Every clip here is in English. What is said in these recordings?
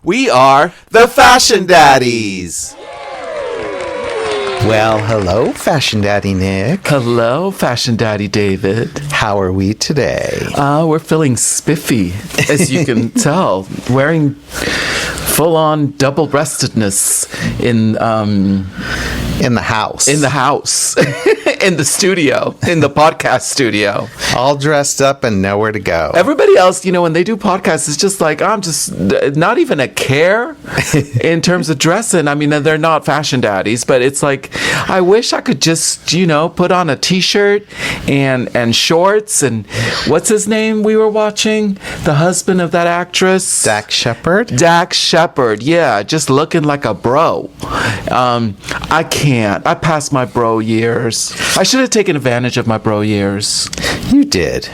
We are the Fashion Daddies. Well, hello, Fashion Daddy Nick. Hello, Fashion Daddy David. How are we today? We're feeling spiffy, as you can tell. Wearing full-on double-breastedness in the house. In the house. In the studio. In the podcast studio. All dressed up and nowhere to go. Everybody else, when they do podcasts, it's just like, I'm just not even a care in terms of dressing. I mean, they're not Fashion Daddies, but it's like, I wish I could just, put on a t-shirt and shorts and what's his name we were watching? The husband of that actress? Dax Shepard? Dax Shepard, yeah, just looking like a bro. I can't. I passed my bro years. I should have taken advantage of my bro years. You did.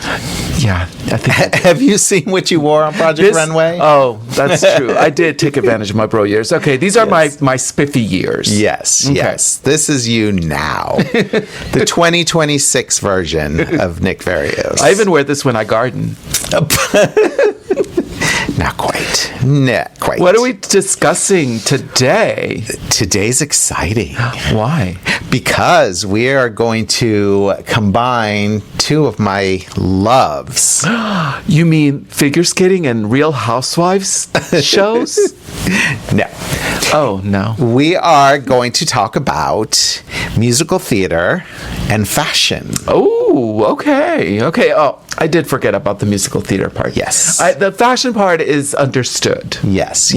Yeah, I think I did. Have you seen what you wore on Project Runway? Oh, that's true. I did take advantage of my bro years. Okay, these are my spiffy years. Yes, okay. Yes. This is you now. The 2026 version of Nick Varios. I even wear this when I garden. Not quite. Not quite. What are we discussing today? Today's exciting. Why? Because we are going to combine two of my loves. You mean figure skating and Real Housewives shows? No. Oh, no. We are going to talk about musical theater and fashion. Oh, okay. Okay. Oh, I did forget about the musical theater part. Yes. The fashion part is understood. Yes.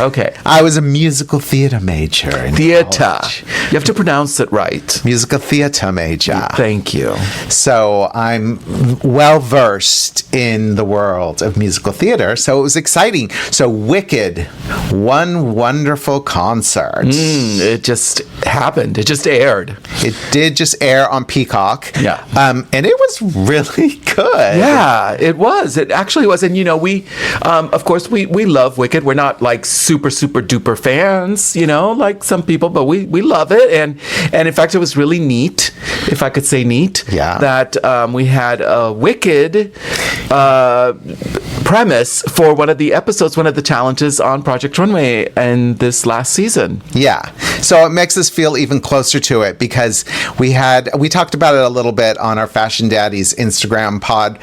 Okay. I was a musical theater major in Theater. college. You have to pronounce it right. Musical theater major. Thank you. So I'm well versed in the world of musical theater. So it was exciting. So Wicked, one wonderful concert. It just happened. It just aired. It did just air on Peacock. Yeah. And it was really good. Yeah, it was. It actually was. And, we, of course, we love Wicked. We're not like super, super duper fans, like some people, but we love it. And in fact, it was really neat, if I could say neat, that we had a Wicked premise for one of the episodes, one of the challenges on Project Runway in this last season. Yeah. So it makes us feel even closer to it because we talked about it a little bit on our Fashion Daddies Instagram Podgram.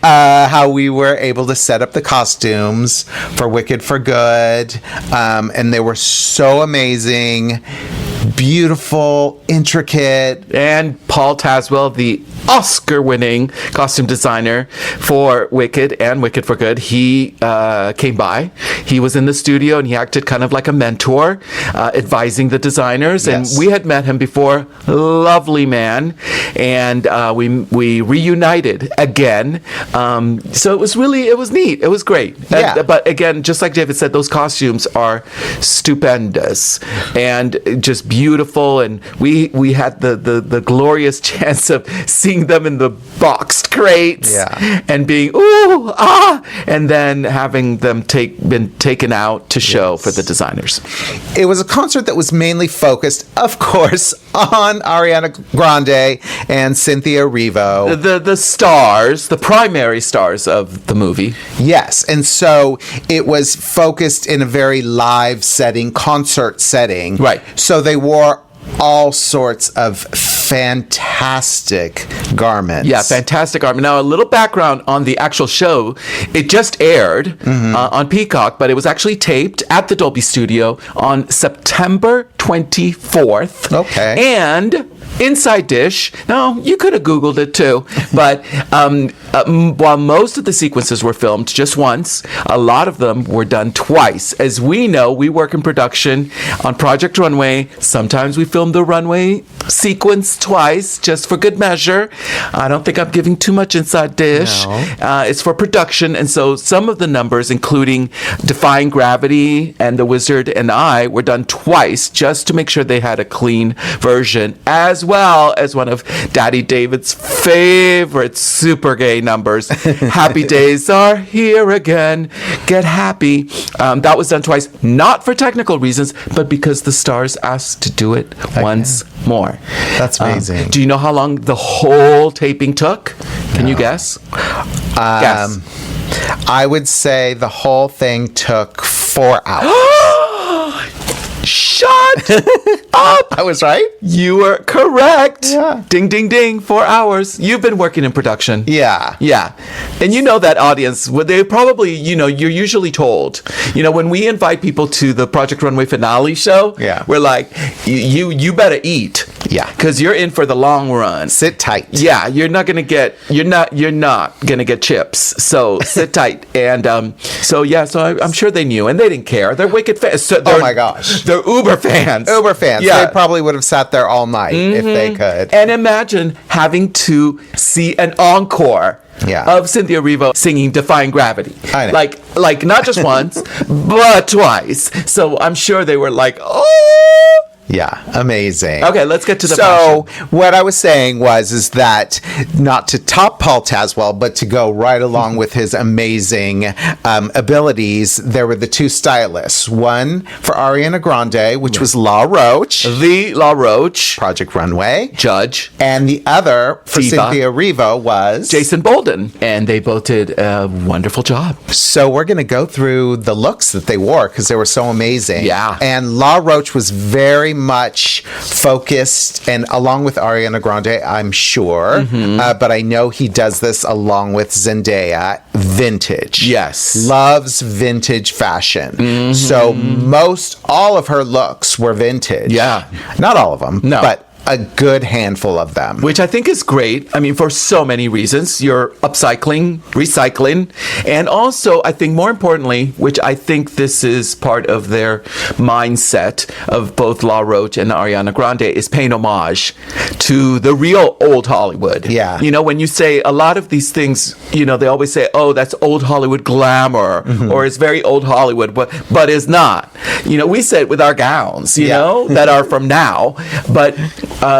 How we were able to set up the costumes for Wicked for Good. And they were so amazing. Beautiful, intricate. And Paul Tazwell, the Oscar-winning costume designer for Wicked and Wicked for Good, he came by. He was in the studio and he acted kind of like a mentor, advising the designers. Yes. And we had met him before. Lovely man. And we reunited again. So it was neat. It was great. Yeah. But again, just like David said, those costumes are stupendous and just beautiful. And we had the glorious chance of seeing them in the boxed crates and being ooh ah, and then having them been taken out to show for the designers. It was a concert that was mainly focused, of course, on Ariana Grande and Cynthia Erivo, the stars, the primary stars of the movie. Yes, and so it was focused in a very live setting, concert setting. Right. So they wore all sorts of fantastic garments. Yeah, fantastic garment. Now, a little background on the actual show. It just aired on Peacock, but it was actually taped at the Dolby Studio on September 24th. Okay. And Inside Dish. No, you could have Googled it too. But while most of the sequences were filmed just once, a lot of them were done twice. As we know, we work in production on Project Runway. Sometimes we film the runway sequence twice, just for good measure. I don't think I'm giving too much Inside Dish. No. It's for production. And so some of the numbers, including Defying Gravity and The Wizard and I, were done twice just to make sure they had a clean version, as well as one of Daddy David's favorite super gay numbers, Happy Days Are Here Again, Get Happy. That was done twice, not for technical reasons, but because the stars asked to do it once more. That's amazing. Do you know how long the whole taping took? Can you guess? Guess. I would say the whole thing took 4 hours. Shut up! I was right? You were correct. Yeah. Ding, ding, ding. 4 hours. You've been working in production. Yeah. Yeah. And you know that audience, well, they probably, you're usually told, when we invite people to the Project Runway finale show, we're like, you better eat. Yeah. Because you're in for the long run. Sit tight. Yeah. You're not going to get chips. So sit tight. And so I'm sure they knew, and they didn't care. They're wicked fans. So Oh my gosh. They're uber fans. Uber fans. Yeah. They probably would have sat there all night if they could. And imagine having to see an encore of Cynthia Erivo singing Defying Gravity. I know. Like not just once, but twice. So I'm sure they were like, oh. Yeah, amazing. Okay, let's get to the fashion. What I was saying is that not to top Paul Tazwell, but to go right along with his amazing abilities, there were the 2 stylists. One for Ariana Grande, which was La Roach. The La Roach. Project Runway. Judge. And the other for Diva. Cynthia Erivo was Jason Bolden. And they both did a wonderful job. So we're going to go through the looks that they wore because they were so amazing. Yeah. And La Roach was very much focused, and along with Ariana Grande, I'm sure, but I know he does this along with Zendaya, vintage. Yes. Loves vintage fashion. So all of her looks were vintage. Yeah. Not all of them, no. but a good handful of them. Which I think is great. I mean, for so many reasons. You're upcycling, recycling, and also, I think more importantly, which I think this is part of their mindset of both La Roach and Ariana Grande, is paying homage to the real Old Hollywood. Yeah. When you say a lot of these things, they always say, oh, that's Old Hollywood glamour, or it's very Old Hollywood, but it's not. We say it with our gowns, that are from now, but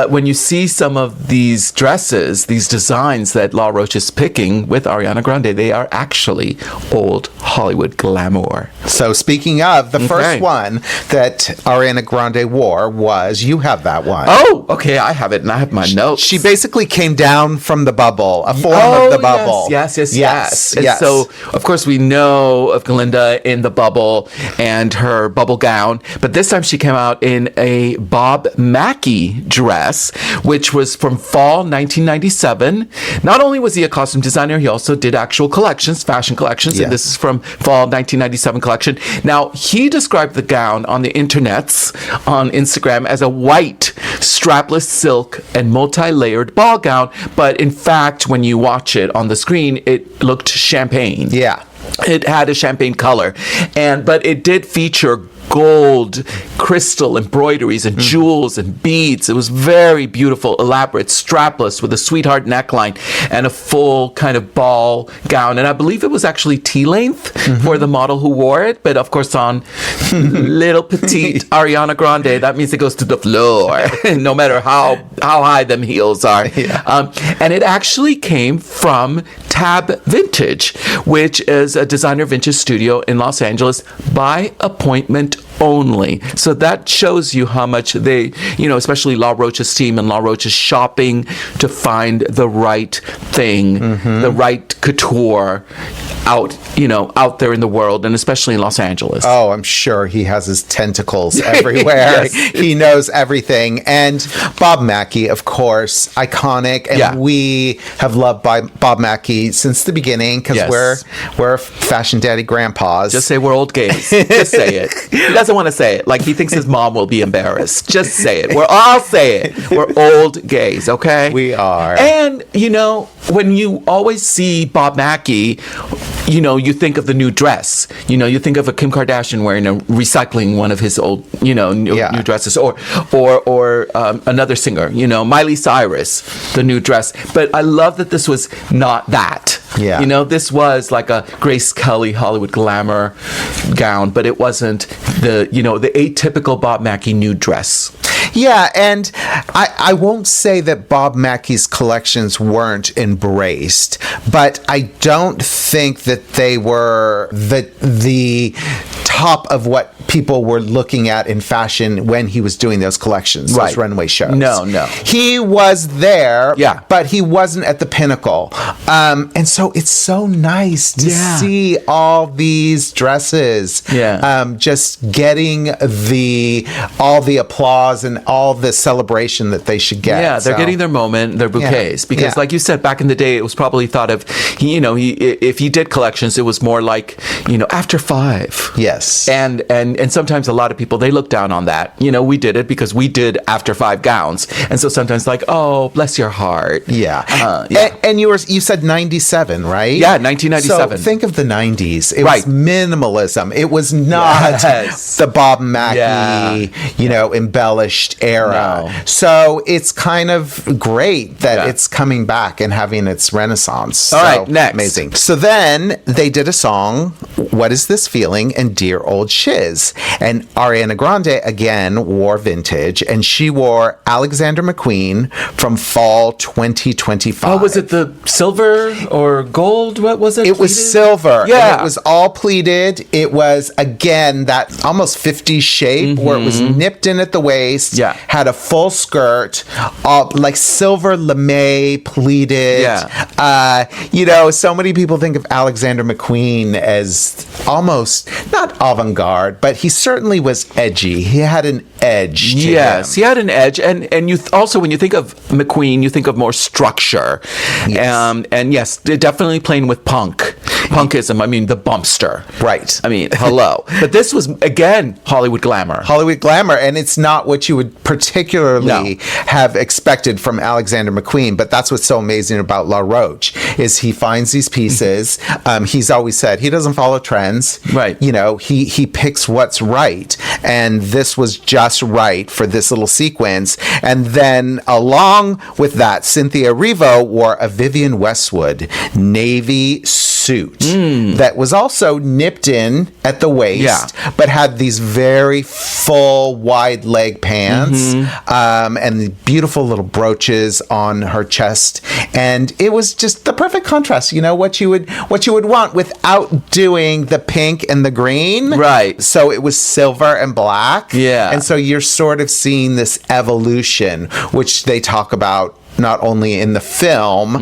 when you see some of these dresses, these designs that La Roach is picking with Ariana Grande, they are actually Old Hollywood glamour. So speaking of, the first one that Ariana Grande wore was, you have that one. Oh, okay, I have it, and I have my notes. She basically came down from the bubble, a form of the bubble. Yes. And so, of course, we know of Glinda in the bubble and her bubble gown, but this time she came out in a Bob Mackie dress, which was from fall 1997. Not only was he a costume designer, he also did actual collections, fashion collections, and this is from fall 1997 collection. Now, he described the gown on the internets, on Instagram, as a white, strapless silk and multi-layered ball gown, but in fact, when you watch it on the screen, it looked champagne. Yeah. It had a champagne color, but it did feature gold crystal embroideries and jewels and beads. It was very beautiful, elaborate, strapless with a sweetheart neckline and a full kind of ball gown. And I believe it was actually T-length for the model who wore it. But of course, on little petite Ariana Grande, that means it goes to the floor, no matter how high them heels are. Yeah. And it actually came from Tab Vintage, which is a designer vintage studio in Los Angeles by appointment only. So that shows you how much they, especially La Roach's team and La Roach's shopping to find the right thing, the right couture out there in the world, and especially in Los Angeles. Oh, I'm sure he has his tentacles everywhere. He knows everything. And Bob Mackie, of course, iconic. And we have loved Bob Mackie since the beginning because we're fashion daddy grandpas. Just say we're old gays. Just say it. He doesn't want to say it. Like he thinks his mom will be embarrassed. Just say it. I'll say it. We're old gays, okay? We are. And, when you always see Bob Mackie, you think of the new dress. You think of a Kim Kardashian recycling one of his old, new dresses, or another singer, Miley Cyrus, the new dress. But I love that this was not that. Yeah. You know, this was like a Grace Kelly Hollywood Glamour gown, but it wasn't the atypical Bob Mackie nude dress. Yeah, and I won't say that Bob Mackie's collections weren't embraced, but I don't think that they were the top of what people were looking at in fashion when he was doing those collections, those runway shows. No. He was there, Yeah. but he wasn't at the pinnacle. And so it's so nice to see all these dresses just getting all the applause and all the celebration that they should get. Yeah, they're getting their moment, their bouquets. Because like you said, back in the day, it was probably thought of, if he did collections, it was more like, after 5. Yes. And sometimes a lot of people, they look down on that. We did it because we did after 5 gowns. And so sometimes like, oh, bless your heart. Yeah. And you said 97, right? Yeah, 1997. So think of the 90s. It was minimalism. It was not the Bob Mackie, embellished era. No. So it's kind of great that it's coming back and having its renaissance. All right, next. Amazing. So then they did a song, What Is This Feeling? And Dear Old Shiz. And Ariana Grande, again, wore vintage. And she wore Alexander McQueen from fall 2025. Oh, was it the silver or gold? What was it? It was silver. Yeah. And it was all pleated. It was, again, that almost 50s shape where it was nipped in at the waist. Yeah. Had a full skirt, like silver lame pleated. Yeah. So many people think of Alexander McQueen as almost not avant-garde, but he certainly was edgy. He had an edge to him. He had an edge. And you also, when you think of McQueen, you think of more structure. Yes. And yes, they're definitely playing with punkism. I mean, the bumpster. Right. I mean, hello. But this was, again, Hollywood Glamour. Hollywood Glamour, and it's not what you would particularly have expected from Alexander McQueen, but that's what's so amazing about La Roach, is he finds these pieces. He's always said he doesn't follow trends. Right. He picks what's right, and this was just right for this little sequence. And then along with that, Cynthia Erivo wore a Vivienne Westwood navy suit that was also nipped in at the waist, but had these very full, wide leg pants and the beautiful little brooches on her chest. And it was just the perfect contrast, what you would want without doing the pink and the green. Right. So it was silver and black. Yeah. And so you're sort of seeing this evolution, which they talk about not only in the film,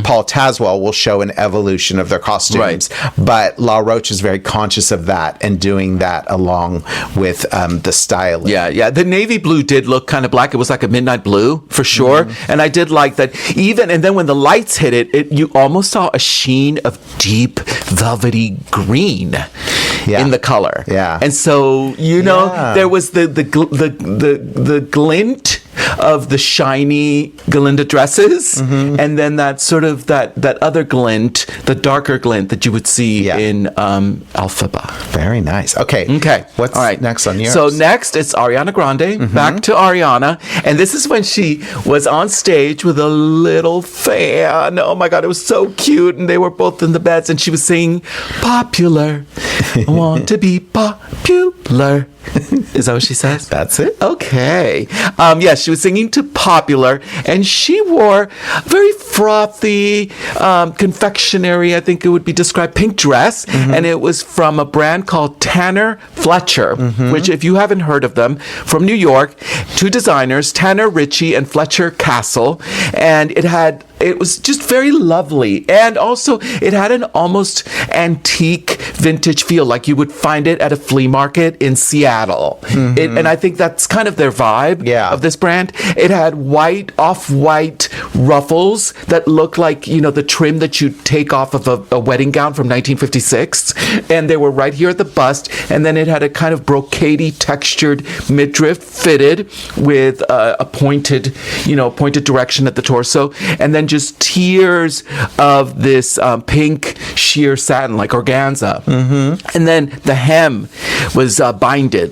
Paul Tazwell will show an evolution of their costumes, but La Roach is very conscious of that and doing that along with the styling. Yeah. The navy blue did look kind of black. It was like a midnight blue for sure. And I did like that and then when the lights hit it, you almost saw a sheen of deep velvety green in the color. Yeah. And so, there was the glint of the shiny Galinda dresses, and then that sort of that other glint, the darker glint that you would see in Alphaba. Very nice. Okay. What's next on yours? So next, it's Ariana Grande. Back to Ariana, and this is when she was on stage with a little fan. Oh my God, it was so cute, and they were both in the beds, and she was singing "Popular." I want to be popular. Is that what she says? That's it. Okay. Yes, she was singing to Popular, and she wore a very frothy, confectionery, I think it would be described, pink dress, and it was from a brand called Tanner Fletcher, which, if you haven't heard of them, from New York, 2 designers, Tanner Ritchie and Fletcher Castle, and it was just very lovely. And also, it had an almost antique vintage feel, like you would find it at a flea market in Seattle. And I think that's kind of their vibe of this brand. It had off-white ruffles that looked like, the trim that you take off of a wedding gown from 1956. And they were right here at the bust. And then it had a kind of brocadey textured midriff fitted with a pointed direction at the torso. And then just tiers of this pink sheer satin, like organza. And then the hem was binding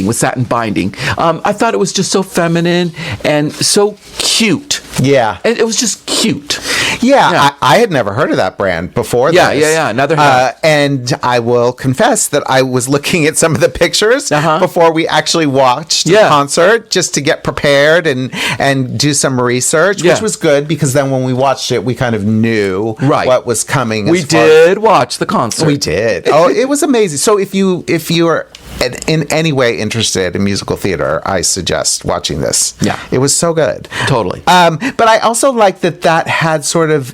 with satin binding. I thought it was just so feminine and so cute. Yeah. It was just cute. Yeah. I had never heard of that brand before this. Yeah. Neither had I. And I will confess that I was looking at some of the pictures before we actually watched the concert, just to get prepared and do some research, which was good, because then when we watched it, we kind of knew what was coming. We did watch the concert. We did. Oh, it was amazing. So if you are in any way interested in musical theater, I suggest watching this. Yeah. It was so good. Totally. But I also like that had sort of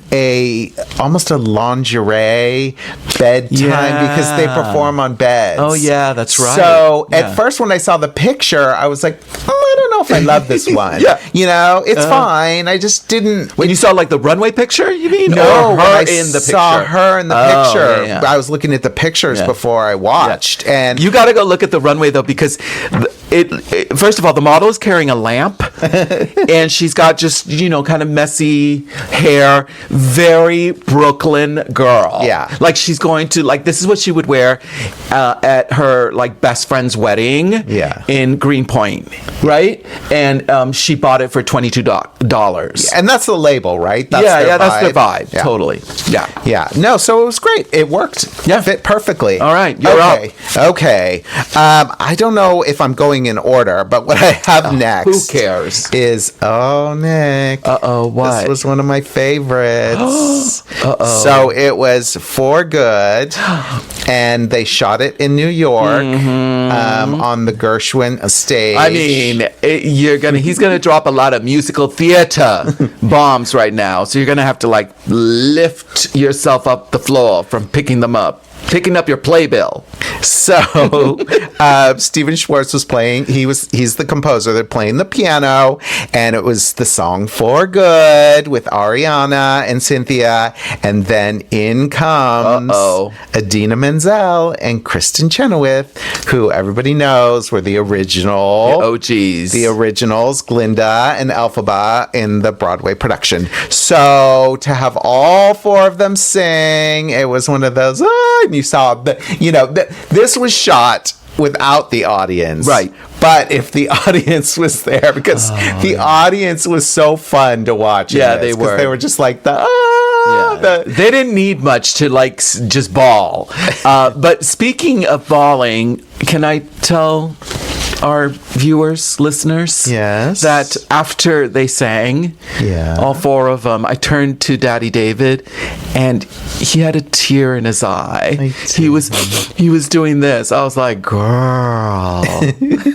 almost a lingerie bedtime, because they perform on beds. Oh, yeah, that's right. So at first when I saw the picture, I was like, I don't know if I love this one. It's fine. I just didn't. When you saw like the runway picture, you mean? No, or her in the picture? Saw her in the picture. Yeah. I was looking at the pictures before I watched. And you got to go look at the runway though, because it first of all, the model is carrying a lamp and she's got just, kind of messy hair, very Brooklyn girl. Yeah. Like she's going to, like, this is what she would wear at her like best friend's wedding in Greenpoint, right? And she bought it for $22. And that's the label, right? That's that's their vibe. Yeah. Totally. Yeah. No, so it was great. It worked. Yeah. Fit perfectly. All right. You're up. Okay. I don't know if I'm going in order, but what I have next. Who cares? Is, Nick. What? This was one of my favorites. So it was For Good, and they shot it in New York on the Gershwin stage. I mean, he's gonna drop a lot of musical theater bombs right now, so you're gonna have to like lift yourself up the floor from picking up your playbill. So Stephen Schwartz was playing. He's the composer. They're playing the piano, and it was the song For Good with Ariana and Cynthia, and then in comes Idina Menzel and Kristen Chenoweth, who everybody knows were the original OGs, the originals, Glinda and Elphaba in the Broadway production. So to have all four of them sing, it was one of those. And you saw this was shot without the audience, right? But if the audience was there, because the audience was so fun to watch. Yeah, they were. They were just like they didn't need much to like just bawl. But speaking of bawling, can I tell our viewers, listeners, that after they sang, all four of them, I turned to Daddy David, and he had a tear in his eye. He was doing this. I was like, girl.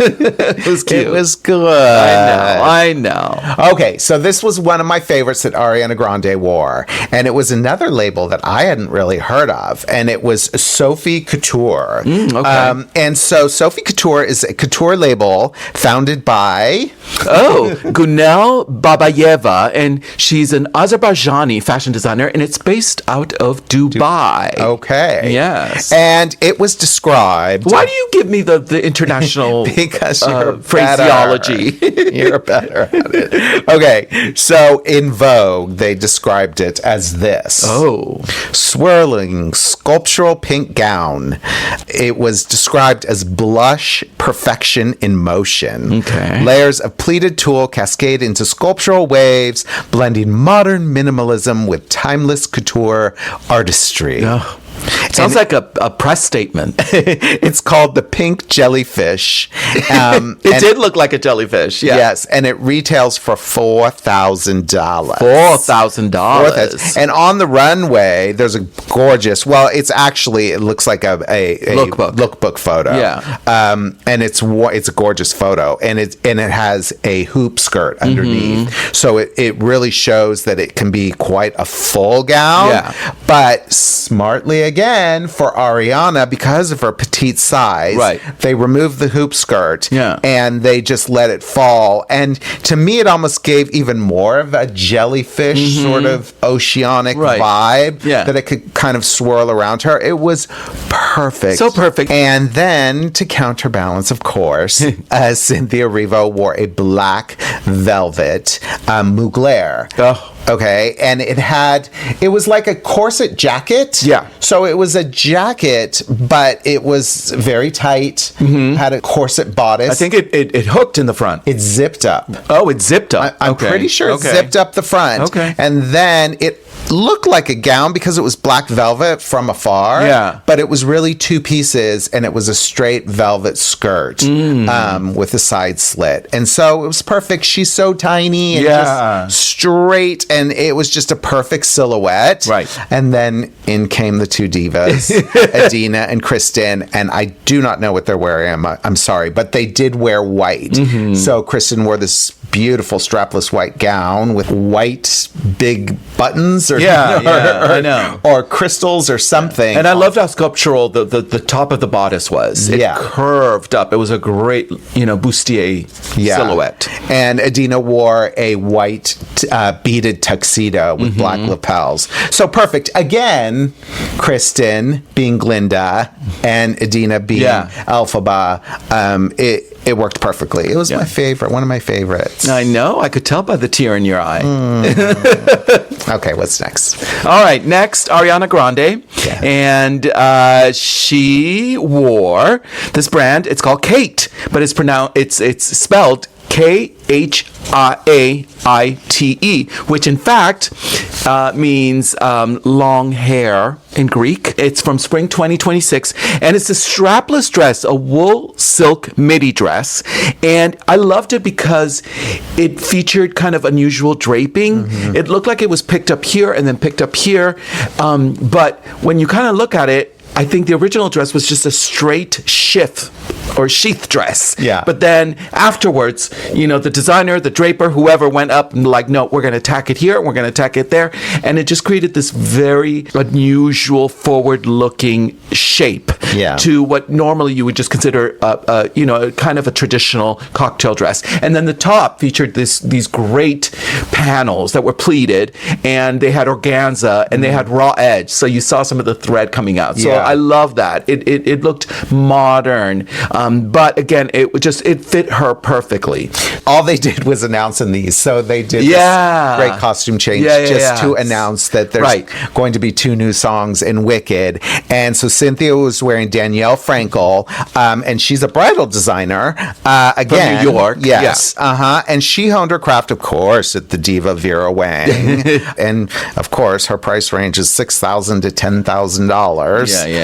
It was cute. It was good. I know. Okay, so this was one of my favorites that Ariana Grande wore, and it was another label that I hadn't really heard of, and it was Sophie Couture. And so Sophie Couture is a couture label founded by Gunel Babayeva, and she's an Azerbaijani fashion designer, and it's based out of Dubai. Okay. Yes. And it was described. Why do you give me the international because you're phraseology? You're better at it. Okay. So in Vogue, they described it as this. Swirling sculptural pink gown. It was described as blush perfection in motion. Okay. Layers of pleated tulle cascade into sculptural waves, blending modern minimalism with timeless couture artistry. Sounds like a press statement. It's called the Pink Jellyfish. It did look like a jellyfish, Yes, and it retails for $4,000. $4,000. And on the runway, there's a gorgeous, it looks like a lookbook photo. Yeah. And it's a gorgeous photo. And it has a hoop skirt underneath. So it really shows that it can be quite a full gown. Yeah. But smartly again, for Ariana, because of her petite size, they removed the hoop skirt and they just let it fall. And to me, it almost gave even more of a jellyfish sort of oceanic vibe that it could kind of swirl around her. It was perfect. So perfect. And then to counterbalance, of course, Cynthia Erivo wore a black velvet Mugler. Okay, and it was like a corset jacket. Yeah. So it was a jacket, but it was very tight, had a corset bodice. I think it hooked in the front. It zipped up. Oh, it zipped up. I'm pretty sure it zipped up the front. Okay. And then looked like a gown because it was black velvet from afar. Yeah. But it was really two pieces, and it was a straight velvet skirt with a side slit. And so it was perfect. She's so tiny and just straight, and it was just a perfect silhouette. Right. And then in came the two divas, Adina and Kristen, and I do not know what they're wearing. I'm sorry, but they did wear white. So Kristen wore this beautiful strapless white gown with white big buttons I know. or crystals or something. And I loved how sculptural the top of the bodice was. It curved up. It was a great, bustier silhouette. And Adina wore a white beaded tuxedo with black lapels. So perfect. Again, Kristen being Glinda and Adina being Elphaba. It worked perfectly. It was my favorite, one of my favorites. I know. I could tell by the tear in your eye. Okay, what's next? All right, next, Ariana Grande. Yeah. And she wore this brand. It's called Kate, but it's spelled K-H-A-I-T-E, which in fact means long hair in Greek. It's from spring 2026, and it's a strapless dress, a wool silk midi dress. And I loved it because it featured kind of unusual draping. It looked like it was picked up here and then picked up here. But when you kind of look at it, I think the original dress was just a straight sheath dress. Yeah. But then afterwards, the designer, the draper, whoever went up and no, we're going to tack it here, we're going to tack it there. And it just created this very unusual, forward-looking shape to what normally you would just consider, kind of a traditional cocktail dress. And then the top featured these great panels that were pleated, and they had organza, and they had raw edge. So you saw some of the thread coming out. So I love that. It looked modern, but again, it fit her perfectly. All they did was announce in these, so they did this great costume change to announce that there's going to be 2 new songs in Wicked. And so Cynthia was wearing Danielle Frankel, and she's a bridal designer again from New York. Yes, and she honed her craft, of course, at the diva Vera Wang, and of course her price range is $6,000 to $10,000.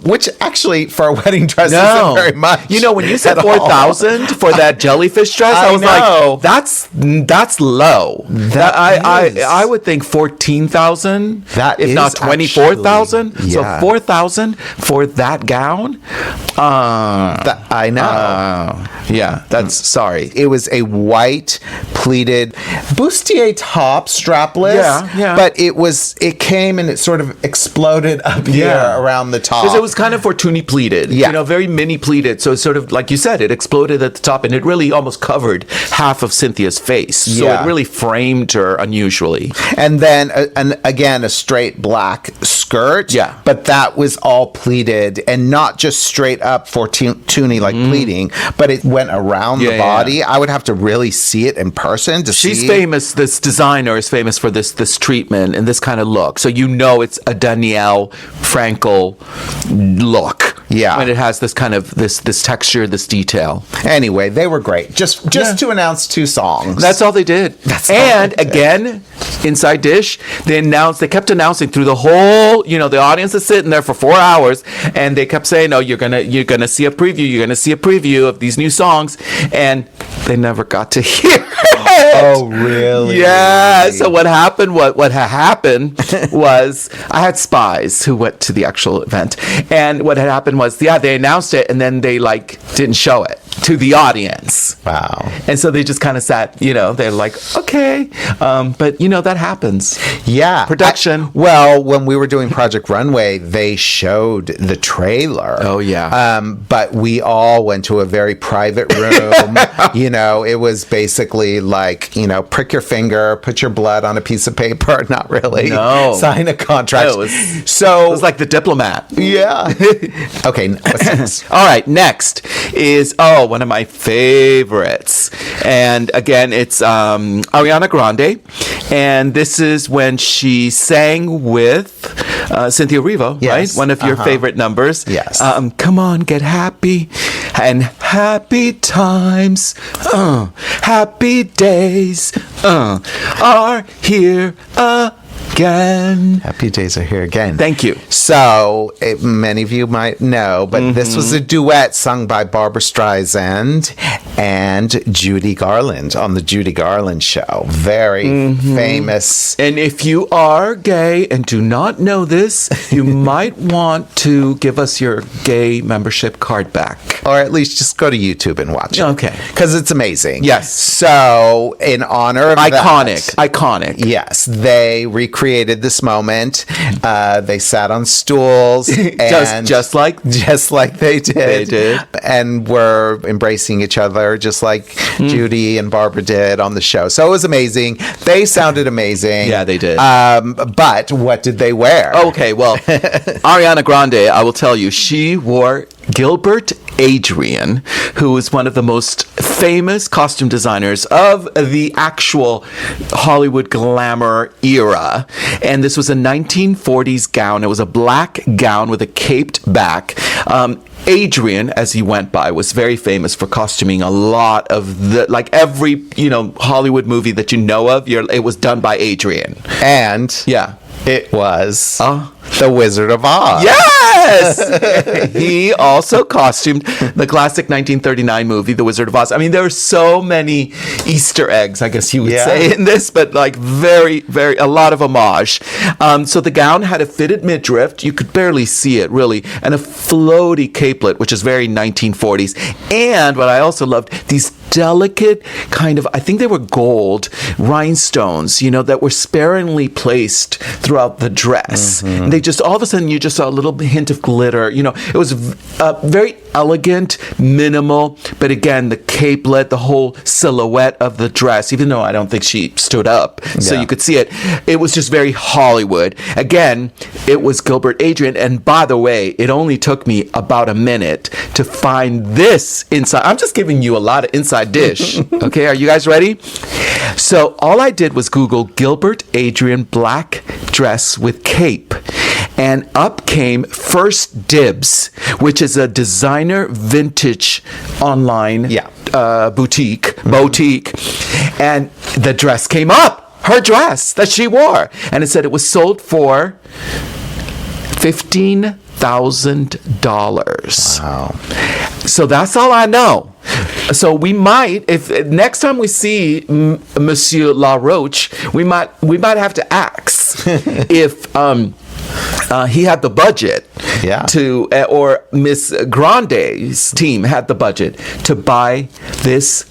Which actually for a wedding dress isn't very much. When you said 4,000 for that jellyfish dress, I was like, that's low. I would think 14,000, if not 24,000. So 4,000 for that gown. I know. That's sorry. It was a white pleated bustier top, strapless. But it came and it sort of exploded up here around the top. Because it was kind of fortuny pleated, very mini pleated. So it's sort of, like you said, it exploded at the top, and it really almost covered half of Cynthia's face. So it really framed her unusually. And then, again, a straight black skirt. But that was all pleated, and not just straight up fortuny like pleating, but it went around the body. I would have to really see it in person to see. She's famous, this designer is famous for this treatment and this kind of look. So it's a Danielle Frankel look. When it has this kind of this texture, this detail. Anyway, they were great. Just to announce 2 songs. That's all they did. Again, inside dish, they kept announcing through the whole, the audience is sitting there for 4 hours, and they kept saying, "Oh, you're gonna see a preview. You're gonna see a preview of these new songs," and they never got to hear it. Oh, really? Yeah. So what happened? What had happened was I had spies who went to the actual event, and what had happened was they announced it, and then they didn't show it to the audience. Wow. And so they just kind of sat, they're like, okay. But, that happens. Yeah. Production. When we were doing Project Runway, they showed the trailer. Oh, yeah. But we all went to a very private room. It was basically like, prick your finger, put your blood on a piece of paper. Not really. No. Sign a contract. No, it was like The Diplomat. Yeah. Okay. What's next? All right. Next is, one of my favorites. And again, it's Ariana Grande. And this is when she sang with Cynthia Erivo, right? One of your favorite numbers. Yes. Come on, get happy. And happy times, happy days are here again. Happy days are here again. Thank you. So, many of you might know, but this was a duet sung by Barbra Streisand and Judy Garland on the Judy Garland Show. Very famous. And if you are gay and do not know this, you might want to give us your gay membership card back. Or at least just go to YouTube and watch it. Okay. Because it's amazing. Yes. So, in honor of Iconic. Yes, they recreated this moment. They sat on stools and just like they did. They did. And were embracing each other just like Judy and Barbara did on the show. So it was amazing. They sounded amazing. Yeah, they did. But what did they wear? Okay, well, Ariana Grande, I will tell you, she wore Gilbert Adrian, who is one of the most famous costume designers of the actual Hollywood glamour era. And this was a 1940s gown. It was a black gown with a caped back. Adrian, as he went by, was very famous for costuming a lot of every, Hollywood movie that you know of, it was done by Adrian. And it was The Wizard of Oz. Yes! He also costumed the classic 1939 movie, The Wizard of Oz. I mean, there are so many Easter eggs, I guess you would say, in this, but very, very, a lot of homage. So the gown had a fitted midriff. You could barely see it, really, and a floaty capelet, which is very 1940s. And what I also loved, these delicate kind of, I think they were gold rhinestones, that were sparingly placed throughout the dress. And they just, all of a sudden, you just saw a little hint of glitter. It was very elegant, minimal, but again, the capelet, the whole silhouette of the dress, even though I don't think she stood up, so you could see it, it was just very Hollywood. Again, it was Gilbert Adrian, and by the way, it only took me about a minute to find this inside. I'm just giving you a lot of inside dish. Okay, are you guys ready? So all I did was Google Gilbert Adrian black dress with cape. And up came First Dibs, which is a designer vintage online boutique. And the dress came up, her dress that she wore. And it said it was sold for $15,000. Wow. So that's all I know. So we might, if next time we see Monsieur La Roche, we might have to ask if he had the budget to, or Miss Grande's team had the budget to buy this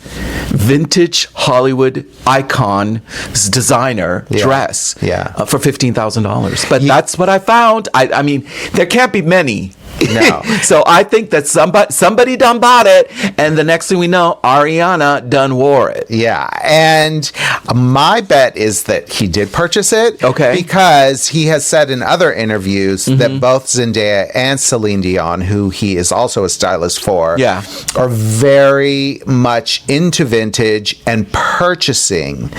vintage Hollywood icon's designer dress for $15,000. But that's what I found. I mean, there can't be many. No. So I think that somebody done bought it, and the next thing we know, Ariana done wore it. Yeah, and my bet is that he did purchase it. Okay. Because he has said in other interviews that both Zendaya and Celine Dion, who he is also a stylist for, are very much into vintage and purchasing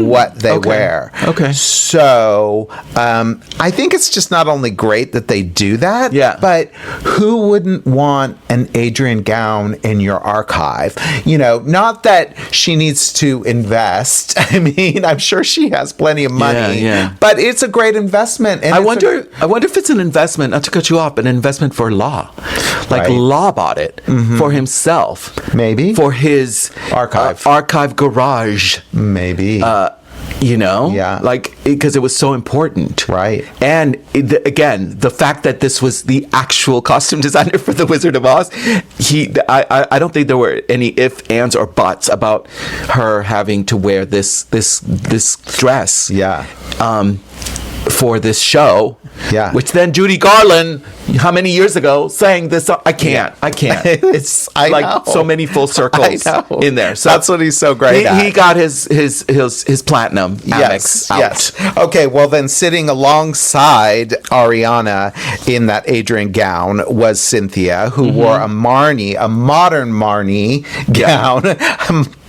what they wear. Okay. So I think it's just not only great that they do that, but who wouldn't want an Adrian gown in your archive? Not that she needs to invest. I mean, I'm sure she has plenty of money, but it's a great investment. And I wonder if it's an investment, not to cut you off, but an investment for Law. Law bought it for himself. Maybe. For his archive garage. Maybe. Because it was so important, right? And again, the fact that this was the actual costume designer for The Wizard of Oz, I don't think there were any ifs, ands, or buts about her having to wear this dress, for this show, which then Judy Garland, how many years ago, sang this song? I can't. It's know. So many full circles in there. So that's what he's so great at. He got his platinum Amex out. Yes. Okay, well then sitting alongside Ariana in that Adrian gown was Cynthia, who wore a modern Marnie gown.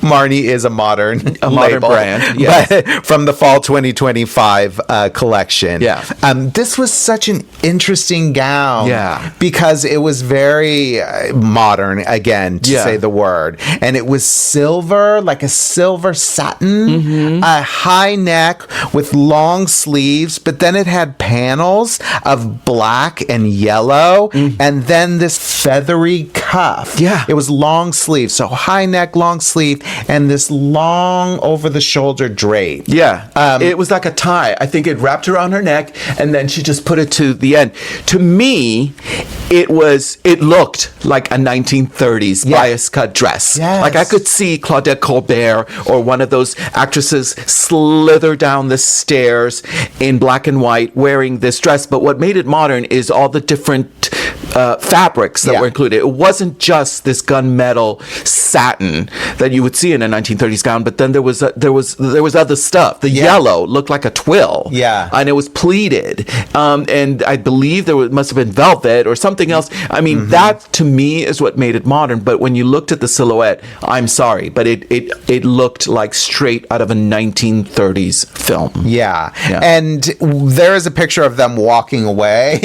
Marni is a modern modern brand, yes. but from the fall 2025 collection. Yeah. This was such an interesting gown. Yeah. Because it was very modern, again, to say the word. And it was silver, like a silver satin, a high neck with long sleeves, but then it had panels of black and yellow, and then this feathery cuff. Yeah. It was long sleeve, so high neck, long sleeve, and this long over-the-shoulder drape. Yeah. It was like a tie. I think it wrapped around her neck, and then she just put it to the end. To me, it looked like a 1930s bias cut dress. Yes. Like I could see Claudette Colbert or one of those actresses slither down the stairs in black and white wearing this dress. But what made it modern is all the different fabrics that were included. It wasn't just this gunmetal satin that you would see in a 1930s gown, but then there was other stuff. The yellow looked like a twill, and it was pleated, and I believe must have been velvet or something else. I mean, that to me is what made it modern. But when you looked at the silhouette, I'm sorry, but it looked like straight out of a 1930s film. Yeah. And there is a picture of them walking away.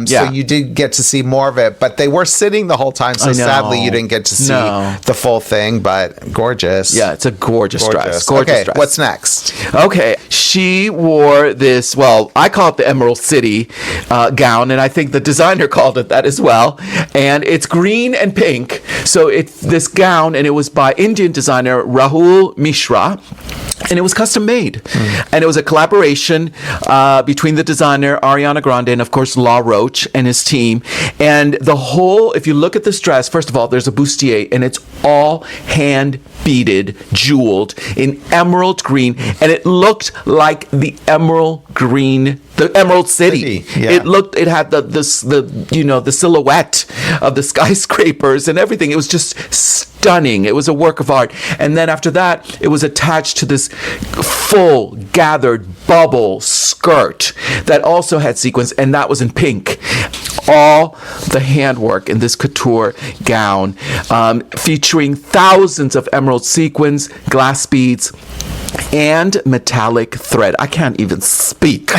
So you did get to see more of it, but they were sitting the whole time, so sadly you didn't get to see the full thing, but gorgeous. Yeah, it's a gorgeous dress. Gorgeous dress. What's next? Okay, she wore this, well, I call it the Emerald City gown, and I think the designer called it that as well, and it's green and pink, so it's this gown, and it was by Indian designer Rahul Mishra, and it was custom made. And it was a collaboration between the designer Ariana Grande and, of course, La Roach and his team. And the whole, if you look at this dress, first of all, there's a bustier, and it's all hand beaded, jeweled in emerald green, and it looked like the emerald green, the Emerald City. It had the silhouette of the skyscrapers and everything. It was just stunning. It was a work of art. And then after that, it was attached to this full gathered bubble skirt that also had sequins, and that was in pink. All the handwork in this couture gown, featuring thousands of emerald sequins, glass beads, and metallic thread. I can't even speak.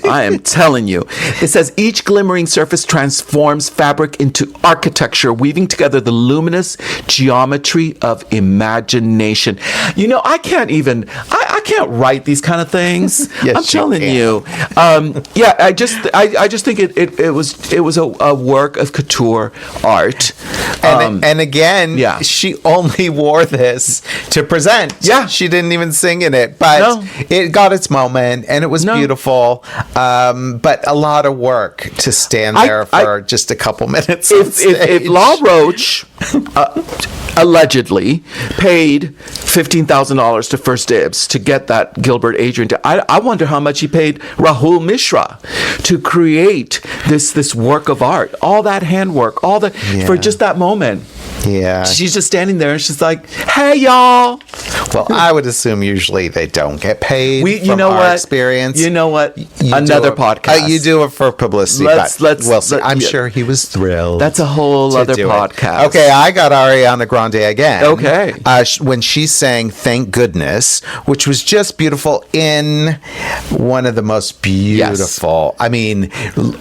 I am telling you. It says each glimmering surface transforms fabric into architecture, weaving together the luminous geometry of imagination. You know, I can't write these kind of things. Yes, I'm telling you. I just think it was a work of couture art. And again, she only wore this to present. Yeah. She didn't even sing in it, but it got its moment, and it was beautiful. But a lot of work to stand there for just a couple minutes. If La Roach allegedly paid $15,000 to First Dibs to get that Gilbert Adrian, I wonder how much he paid Rahul Mishra to create this work of art, all that handwork, for just that moment. Yeah. She's just standing there and she's like, "Hey, y'all." Well, I would assume usually they don't get paid from our experience. You know what? Another podcast. You do it for publicity. I'm sure he was thrilled. That's a whole other podcast. Okay, I got Ariana Grande again. Okay. When she sang "Thank Goodness," which was just beautiful in one of the most beautiful. I mean,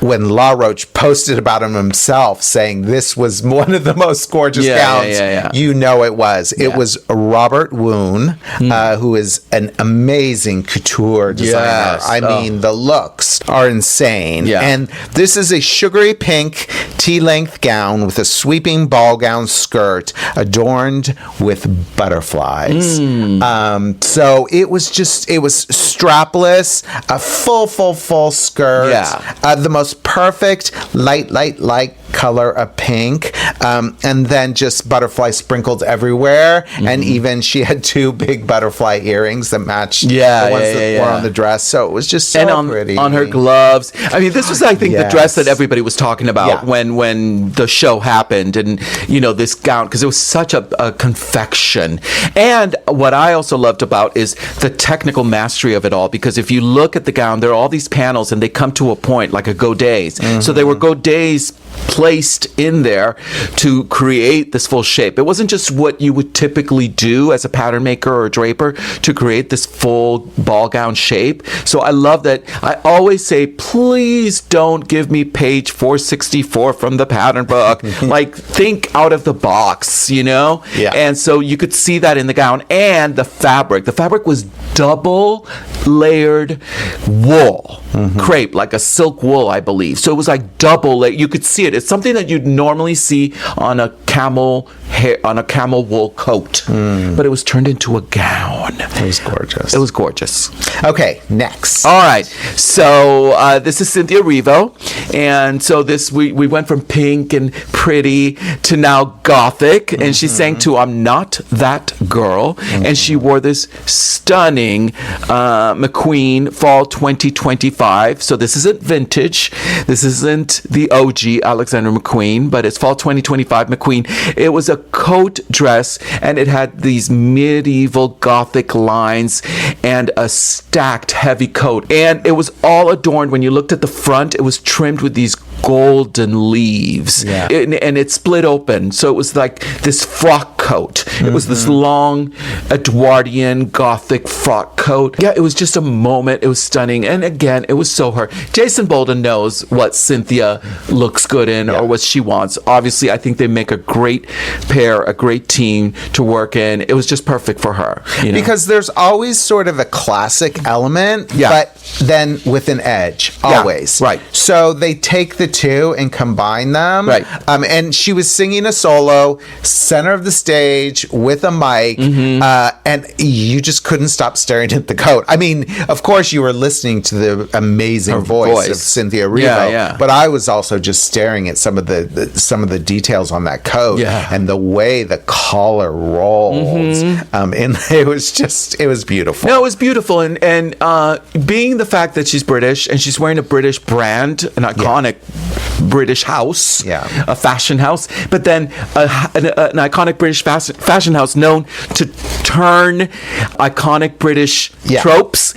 when La Roach posted about him himself saying this was one of the most gorgeous gowns, you know it was. It was Robert Woon, who is an amazing couture designer. I mean, the looks are insane. And this is a sugary pink tea-length gown with a sweeping ball gown skirt adorned with butterflies. So it was strapless, a full skirt, the most perfect light color of pink, and then just butterfly sprinkled everywhere, and even she had two big butterfly earrings that matched the ones that were on the dress, so it was just so pretty. On her gloves. I mean, this was, I think, the dress that everybody was talking about when the show happened, and this gown, because it was such a confection. And what I also loved about is the technical mastery of it all, because if you look at the gown, there are all these panels, and they come to a point like a godets. So they were godets placed in there to create this full shape. It wasn't just what you would typically do as a pattern maker or a draper to create this full ball gown shape. So I love that. I always say, please don't give me page 464 from the pattern book. Like, think out of the box, you know? Yeah. And so you could see that in the gown. And the fabric. The fabric was double layered wool. Crepe, like a silk wool, I believe. So it was like double layer. You could see it. It's something that you'd normally see on a camel wool coat. But it was turned into a gown. It was gorgeous. It was gorgeous. Okay, next. All right. So this is Cynthia Erivo. And so this we went from pink and pretty to now gothic. And she sang to I'm Not That Girl. And she wore this stunning McQueen Fall 2025. So this isn't vintage. This isn't the OG Alexander McQueen, but it's Fall 2025 McQueen. It was a coat dress, and it had these medieval gothic lines and a stacked heavy coat. And it was all adorned. When you looked at the front, it was trimmed with these golden leaves. Yeah. And it split open. So it was like this frock coat. It was this long Edwardian Gothic frock coat. Yeah, it was just a moment. It was stunning. And again, it was so her. Jason Bolden knows what Cynthia looks good in or what she wants. Obviously, I think they make a great pair, a great team to work in. It was just perfect for her. You know? Because there's always sort of a classic element, Yeah. but then with an edge, always. right. So they take the two and combine them. Right. And she was singing a solo, center of the stage with a mic, and you just couldn't stop staring at the coat. I mean, of course, you were listening to the amazing voice of Cynthia Erivo, but I was also just staring at some of the details on that coat and the way the collar rolls. And it was beautiful. No, it was beautiful. And being the fact that she's British and she's wearing a British brand, an iconic British house, a fashion house, but then an iconic British fashion house known to turn iconic British tropes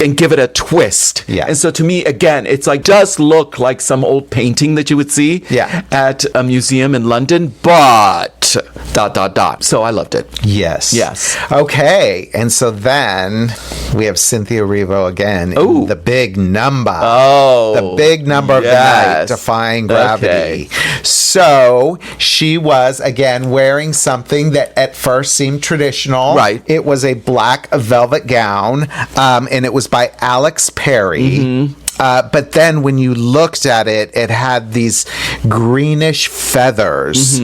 and give it a twist. And so to me, again, it's like does look like some old painting that you would see at a museum in London, but ... So I loved it. Yes. Okay. And so then we have Cynthia Erivo again. Ooh. The big number. Oh. The big number of the night, Defying Gravity. Okay. So she was, again, wearing something that at first seemed traditional. Right. It was a black velvet gown, and it was by Alex Perry. But then when you looked at it, it had these greenish feathers.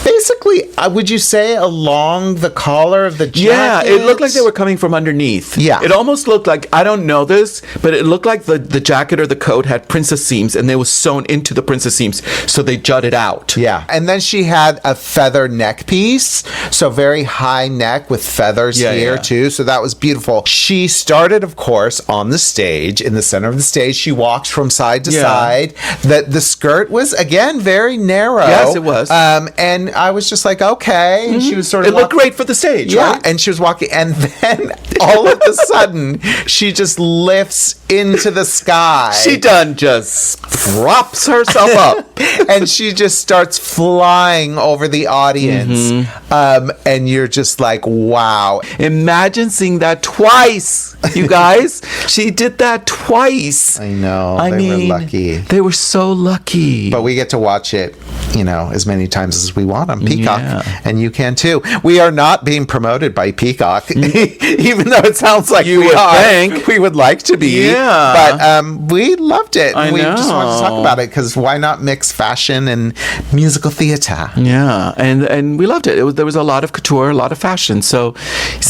Basically, would you say along the collar of the jacket? Yeah, it looked like they were coming from underneath. Yeah. It almost looked like, I don't know this, but it looked like the jacket or the coat had princess seams and they were sewn into the princess seams, so they jutted out. Yeah. And then she had a feather neck piece, so very high neck with feathers here too, so that was beautiful. She started, of course, on the stage, in the center of the stage. She walked from side to side. The skirt was, again, very narrow. Yes, it was. And I was just like, okay. And she was sort of It looked great for the stage, right? And she was walking, and then all of a sudden, she just lifts into the sky. She done just props herself up. And she just starts flying over the audience. And you're just like, wow. Imagine seeing that twice, you guys. She did that twice. I know. They were lucky. They were so lucky. But we get to watch it, as many times as we want on Peacock. And you can too. We are not being promoted by Peacock, even though it sounds like you we would are. think. We would like to be. Yeah. But we loved it. I We know. just wanted to talk about it because why not mix fashion and musical theater? Yeah, and we loved it. There was a lot of couture, a lot of fashion. So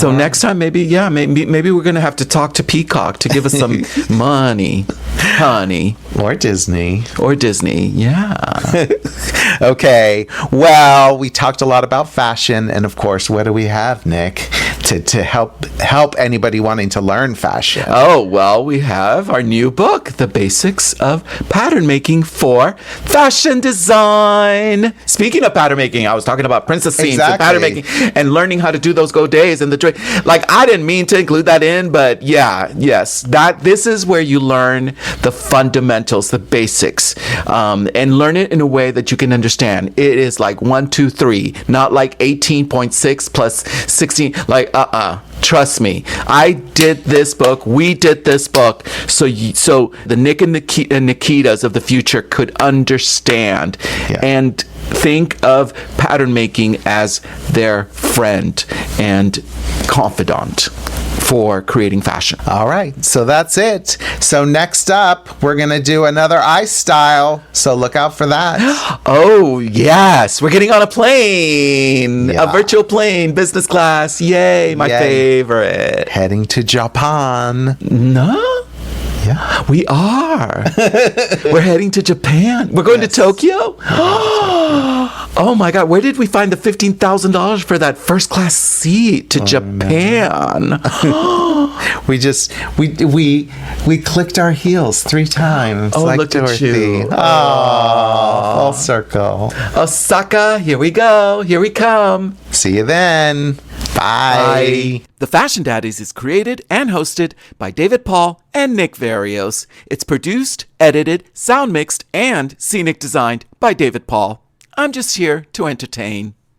next time, maybe we're gonna have to talk to Peacock to give us some money, honey, Or Disney. Yeah. Okay. Well, we talked a lot about fashion, and of course, what do we have, Nick? to help anybody wanting to learn fashion? Oh, well, we have our new book, The Basics of Pattern Making for Fashion Design. Speaking of pattern making, I was talking about princess scenes and pattern making and learning how to do those godets and the like. I didn't mean to include that in, but yes, this is where you learn the fundamentals, the basics, and learn it in a way that you can understand. It is like 1, 2, 3, not like 18.6 plus 16. Like, trust me, I did this book. We did this book so the Nick and Nikitas of the future could understand and think of pattern making as their friend and confidant for creating fashion. All right, so that's it. So next up, we're going to do another iStyle, so look out for that. Oh, yes. We're getting on a plane, a virtual plane, business class. Yay, my favorite. Heading to Japan. No? Yeah. We are. We're heading to Japan. We're going to Tokyo? Oh my God. Where did we find the $15,000 for that first class seat to Japan? We clicked our heels 3 times. Oh, like look Dorothy. at you. Oh, full circle. Osaka, here we go. Here we come. See you then. Bye. The Fashion Daddies is created and hosted by David Paul and Nick Varios. It's produced, edited, sound mixed, and scenic designed by David Paul. I'm just here to entertain.